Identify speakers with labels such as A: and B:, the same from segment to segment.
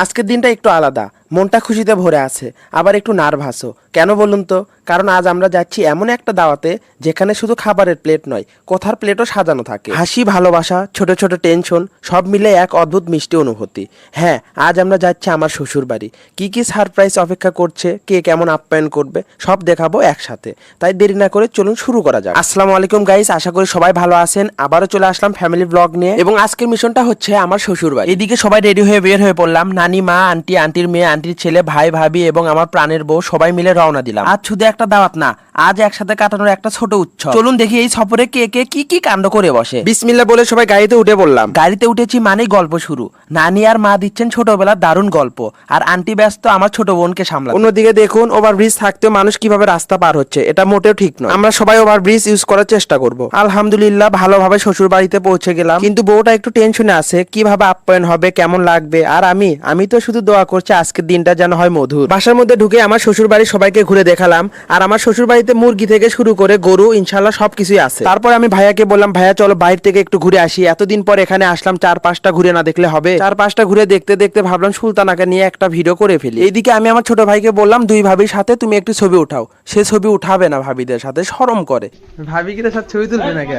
A: আজকের দিনটা একটু আলাদা, মনটা খুশিতে ভরে আছে, আবার একটু নার্ভাসও। কেন বলুন তো? কারণ আজ আমরা যাচ্ছি এমন একটা দাওয়াতে যেখানে শুধু খাবারের প্লেট নয়, কথার প্লেটও সাজানো থাকে। হাসি, ভালোবাসা, ছোট ছোট টেনশন সব মিলে এক অদ্ভুত মিষ্টি অনুভূতি। হ্যাঁ, আজ আমরা যাচ্ছি আমার শ্বশুর বাড়ি। কি কি সারপ্রাইজ অপেক্ষা করছে, কে কেমন আপ্যায়ন করবে, সব দেখাবো একসাথে। তাই দেরি না করে চলুন শুরু করা যাক। আসসালামু আলাইকুম গাইস, আশা করি সবাই ভালো আছেন। আবারও চলে আসলাম ফ্যামিলি ব্লগ নিয়ে, এবং আজকের মিশনটা হচ্ছে আমার শ্বশুর বাড়ি। এদিকে সবাই রেডি হয়ে বের হয়ে পড়লাম। নানি, মা, আন্টি, আন্টির মেয়ে, আন্টির ছেলে, ভাই, ভাবি এবং আমার প্রাণের বউ সবাই মিলে রওনা দিলাম। আজ শুধু একটা দাওয়াত না, আজ একসাথে কাটানোর একটা ছোট উৎসব। চলুন দেখি এই সফরে কে কে কি কি কাণ্ড করে বসে। বিসমিল্লাহ বলে সবাই গাড়িতে উঠে পড়লাম। গাড়িতে উঠেছি মানেই গল্প শুরু। নানি আর মা দিচ্ছেন ছোটবেলার দারুণ গল্প, আর আন্টি ব্যস্ত আমার ছোট বোনকে সামলাতে। অন্যদিকে দেখুন, ওভারব্রিজ থাকতেও মানুষ কিভাবে রাস্তা পার হচ্ছে, এটা মোটেও ঠিক নয়। আমরা সবাই ওভারব্রিজ ইউজ করার চেষ্টা করব। আলহামদুলিল্লাহ ভালোভাবে শ্বশুর বাড়িতে পৌঁছে গেলাম, কিন্তু বউটা একটু টেনশনে আছে, কিভাবে আপ্যায়ন হবে, কেমন লাগবে। আর আমি তো শুধু দোয়া করছি আজকের দিনটা যেন হয় মধুর। বাসার মধ্যে ঢুকে আমার শ্বশুর বাড়ি সবাইকে ঘুরে দেখালাম, আর আমার শ্বশুর বাড়িতে মুরগি থেকে শুরু করে গরু ইনশাল্লাহ সবকিছুই আছে। তারপর আমি ভাইয়াকে বললাম, ভাইয়া চলো বাইরে থেকে একটু ঘুরে আসি, এতদিন পর এখানে আসলাম, 4-5টা ঘুরে না দেখলে হবে। 4-5টা ঘুরে দেখতে দেখতে ভাবলাম সুলতানাকে নিয়ে একটা ভিডিও করে ফেলি। এইদিকে আমি আমার ছোট ভাইকে বললাম, দুই ভাবির সাথে তুমি একটু ছবি উঠাও। সে ছবি উঠাবে না, ভাবিদের সাথে শরম করে। ভাবি কি সাথে ছবি তুলবে না? কে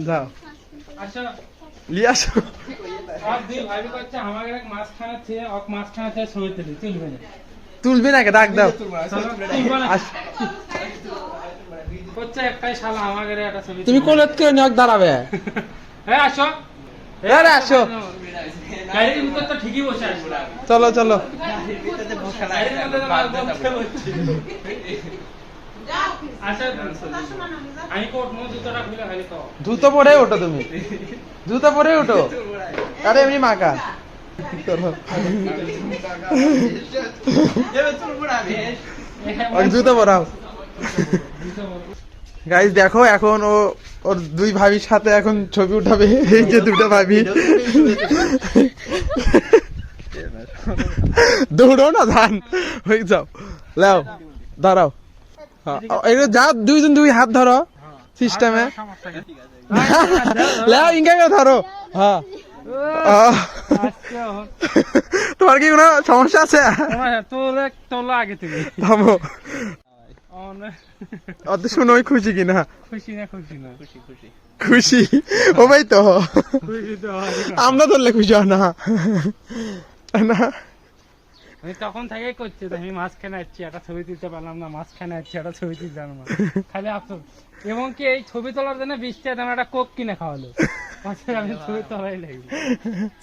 A: যাও লিয়ে আসো। তুলবে না, ডাক দাও। তুমি কোলে করে নিয়ে দাঁড়াবে। আসো আসো, চলো চলো। জুতো পরে ওঠো, তুমি জুতো পরে ওঠো। আরে এমনি মাকা জুতো পরাও। গাইস দেখো, এখন ওর দুই ভাবির সাথে এখন ছবি উঠাবে। এই যে দুটো ভাবি, দৌড়ো না, ধান হয়ে যাও। লাও দাঁড়াও, যা দুইজন দুই হাত ধরো সিস্টেমে। লাও ইঙ্গা ধরো। হ্যাঁ, তোমার কি কোনো সমস্যা আছে? থামো। অত শুনোই খুশি কিনা? খুশি ও ভাই, তো আমরা ধরলে খুশি হয় না।
B: আমি তখন থেকেই করছি, আমি মাঝখানে আসছি, একটা ছবি তুলতে পারলাম না, মাঝখানে আসছি, একটা ছবি তুলতে পারলাম না, খালি আফসোস। এবং কি এই ছবি তোলার জন্য 20 টাকা দামের একটা কোক কিনে খাওয়ালো। আমি ছবি তোলাই লাগবে।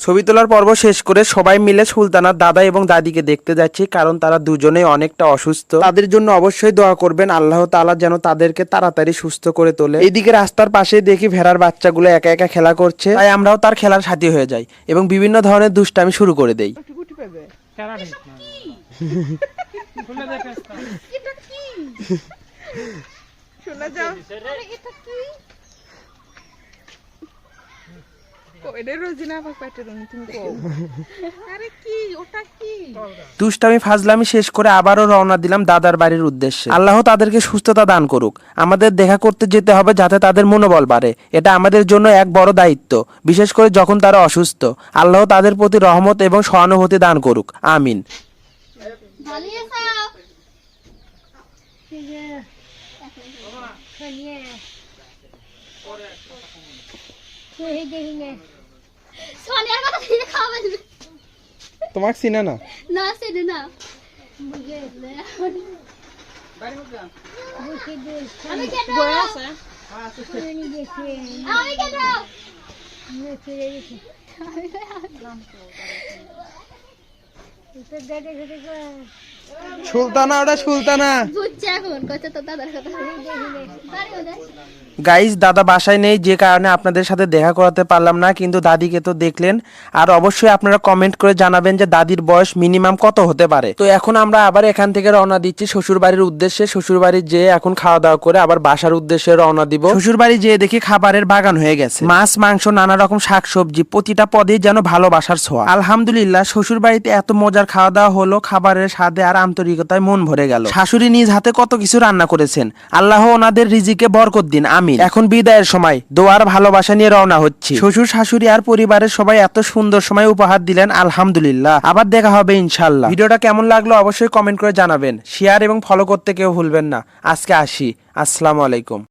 A: ছবি তোলার পর্ব শেষ করে সবাই মিলে সুলতানার দাদা এবং দাদিকে দেখতে যাচ্ছি, কারণ তারা দুজনেই অনেকটা অসুস্থ। তাদের জন্য অবশ্যই দোয়া করবেন, আল্লাহ তাআলা যেন তাদেরকে তাড়াতাড়ি সুস্থ করে তোলে। এইদিকে রাস্তার পাশে দেখি ভেড়ার বাচ্চাগুলো একা একা খেলা করছে, তাই আমরাও তার খেলার সাথী হয়ে যাই এবং বিভিন্ন ধরনের দুষ্টামি শুরু করে দেই। দুষ্টামি ফাজলামি শেষ করে আবারও রওনা দিলাম দাদার বাড়ির উদ্দেশ্যে। আল্লাহ তাদেরকে সুস্থতা দান করুক। আমাদের দেখা করতে যেতে হবে যাতে তাদের মনোবল বাড়ে, এটা আমাদের জন্য এক বড় দায়িত্ব, বিশেষ করে যখন তারা অসুস্থ। আল্লাহ তাদের প্রতি রহমত এবং সহানুভূতি দান করুক, আমিন। তোমাকে চিনে না?
C: না চিনে না।
A: সুলতানা, ওটা সুলতানা।
C: বুঝছে এখন কত তো দাদার কথা।
A: গাইজ দাদা বাসায় নেই, যে কারণে আপনাদের সাথে দেখা করাতে পারলাম না, কিন্তু দাদিকে তো দেখলেন। আর অবশ্যই আপনারা কমেন্ট করে জানাবেন যে দাদির বয়স মিনিমাম কত হতে পারে। তো এখন আমরা আবার এখান থেকে রওনা দিচ্ছি শ্বশুর বাড়ির উদ্দেশ্যে। শ্বশুর বাড়ি যেয়ে এখন খাওয়া দাওয়া করে আবার বাসার উদ্দেশ্যে রওনা দিব। শ্বশুর বাড়ি যেয়ে দেখি খাবারের বাগান হয়ে গেছে, মাছ, মাংস, নানা রকম শাকসবজি, প্রতিটা পদেই যেন ভালোবাসার ছোঁয়া। আলহামদুলিল্লাহ শ্বশুর বাড়িতে এত মজা মজার খাওয়া দাওয়া হলো, খাবারের স্বাদে আর আন্তরিকতায় মন ভরে গেল। শাশুড়ি নিজ হাতে কত কিছু রান্না করেছেন, আল্লাহ ওনাদের রিজিকে বরকত দিন, আমিন। এখন বিদায়ের সময়, দোয়ার ভালোবাসা নিয়ে রওনা হচ্ছি। শ্বশুর শাশুড়ি আর পরিবারের সবাই এত সুন্দর সময় উপহার দিলেন, আলহামদুলিল্লাহ। আবার দেখা হবে ইনশাল্লাহ। ভিডিওটা কেমন লাগলো অবশ্যই কমেন্ট করে জানাবেন, শেয়ার এবং ফলো করতে কেউ ভুলবেন না। আজকে আসি, আসসালামু আলাইকুম।